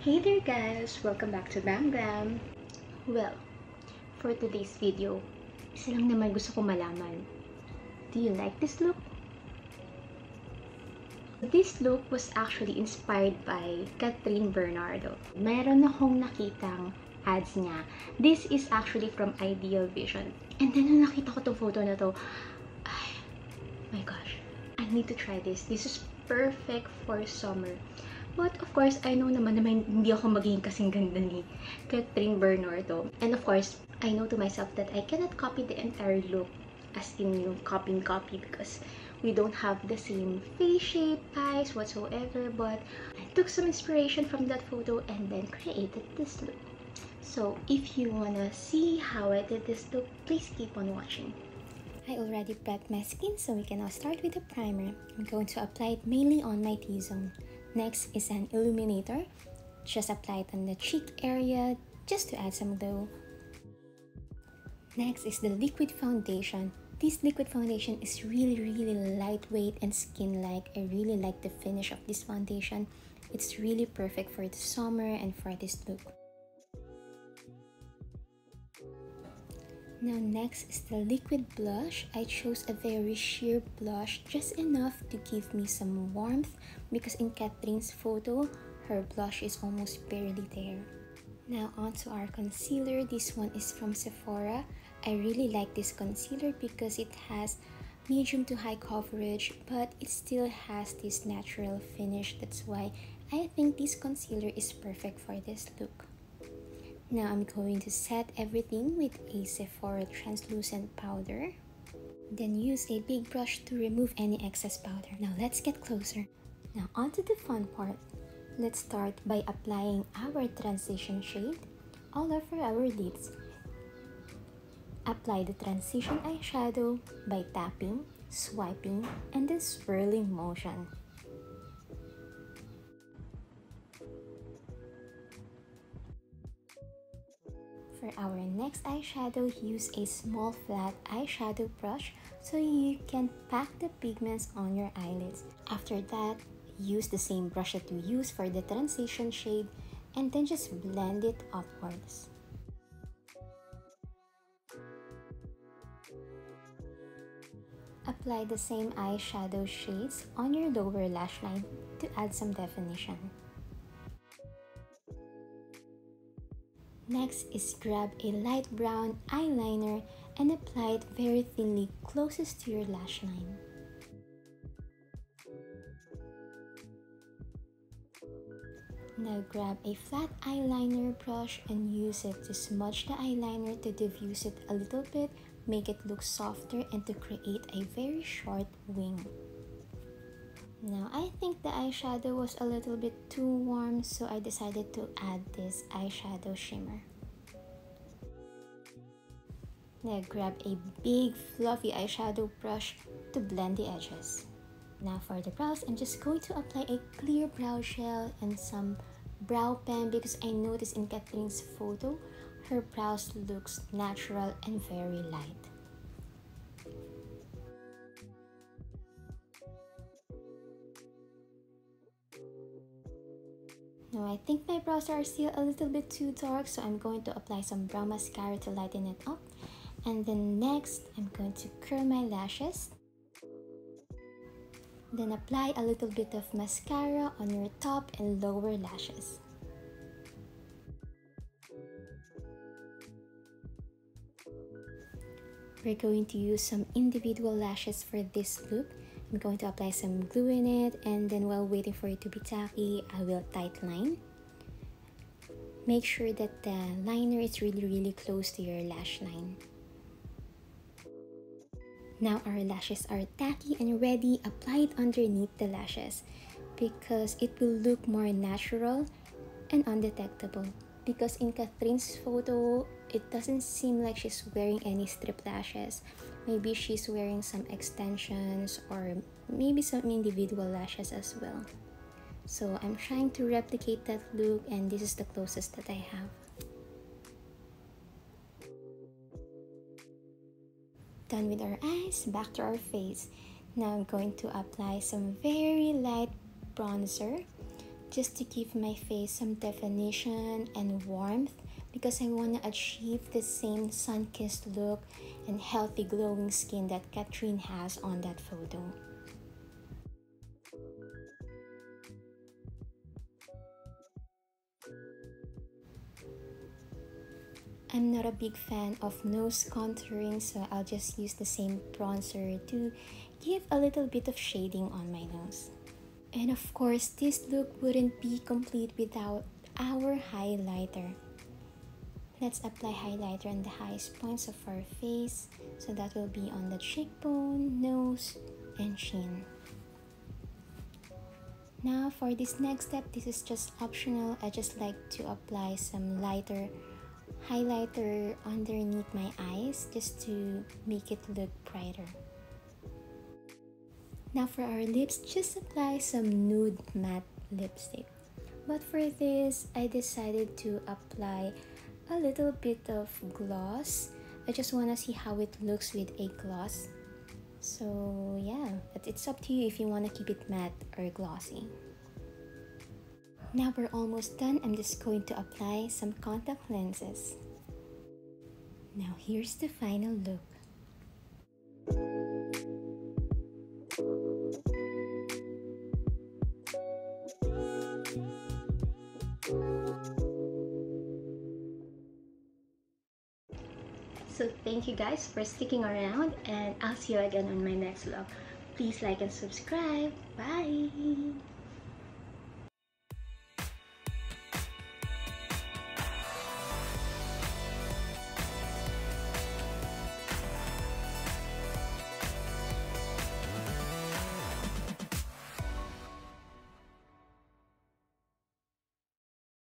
Hey there guys! Welcome back to Bam Glam! Well, for today's video, isa lang naman gusto ko malaman. Do you like this look? This look was actually inspired by Kathryn Bernardo. Meron akong nakitang ads niya. This is actually from Ideal Vision. And then nung nakita ko tong photo na to, ay, my gosh, I need to try this. This is perfect for summer. But of course, I know naman hindi ako magiging kasing ganda ni Kathryn Bernardo. And of course, I know to myself that I cannot copy the entire look as in yung copy because we don't have the same face shape, eyes, whatsoever. But I took some inspiration from that photo and then created this look. So if you wanna see how I did this look, please keep on watching. I already prepped my skin, so we can now start with the primer. I'm going to apply it mainly on my T-zone. Next is an illuminator. Just apply it on the cheek area just to add some glow. Next is the liquid foundation. This liquid foundation is really lightweight and skin-like. I really like the finish of this foundation. It's really perfect for the summer and for this look. Now next is the liquid blush. I chose a very sheer blush, just enough to give me some warmth because in Kathryn's photo, her blush is almost barely there. Now onto our concealer. This one is from Sephora. I really like this concealer because it has medium to high coverage, but it still has this natural finish. That's why I think this concealer is perfect for this look. Now I'm going to set everything with a Sephora translucent powder. Then use a big brush to remove any excess powder. Now let's get closer. Now onto the fun part. Let's start by applying our transition shade all over our lids. Apply the transition eyeshadow by tapping, swiping, and the swirling motion. For our next eyeshadow, use a small flat eyeshadow brush so you can pack the pigments on your eyelids. After that, use the same brush that you use for the transition shade and then just blend it upwards. Apply the same eyeshadow shades on your lower lash line to add some definition. Next is grab a light brown eyeliner and apply it very thinly closest to your lash line. Now grab a flat eyeliner brush and use it to smudge the eyeliner to diffuse it a little bit, make it look softer, and to create a very short wing. Now I think the eyeshadow was a little bit too warm, so I decided to add this eyeshadow shimmer. Now grab a big fluffy eyeshadow brush to blend the edges. Now for the brows, I'm just going to apply a clear brow gel and some brow pen because I noticed in Kathryn's photo, her brows looks natural and very light. Now I think my brows are still a little bit too dark, so I'm going to apply some brow mascara to lighten it up. And then next, I'm going to curl my lashes. Then apply a little bit of mascara on your top and lower lashes. We're going to use some individual lashes for this look. I'm going to apply some glue in it, and then while waiting for it to be tacky, I will tight line. Make sure that the liner is really close to your lash line. Now our lashes are tacky and ready. Apply it underneath the lashes because it will look more natural and undetectable. Because in Kathryn's photo, it doesn't seem like she's wearing any strip lashes. Maybe she's wearing some extensions or maybe some individual lashes as well. So I'm trying to replicate that look, and this is the closest that I have. Done with our eyes, back to our face. Now I'm going to apply some very light bronzer just to give my face some definition and warmth, because I want to achieve the same sun-kissed look and healthy glowing skin that Kathryn has on that photo. I'm not a big fan of nose contouring, so I'll just use the same bronzer to give a little bit of shading on my nose. And of course, this look wouldn't be complete without our highlighter. Let's apply highlighter on the highest points of our face, so that will be on the cheekbone, nose, and chin. Now for this next step, this is just optional. I just like to apply some lighter highlighter underneath my eyes just to make it look brighter. Now for our lips, just apply some nude matte lipstick. But for this, I decided to apply a little bit of gloss. I just want to see how it looks with a gloss. So yeah, but it's up to you if you want to keep it matte or glossy. Now we're almost done. I'm just going to apply some contact lenses. Now here's the final look. So thank you guys for sticking around, and I'll see you again on my next vlog. Please like and subscribe. Bye!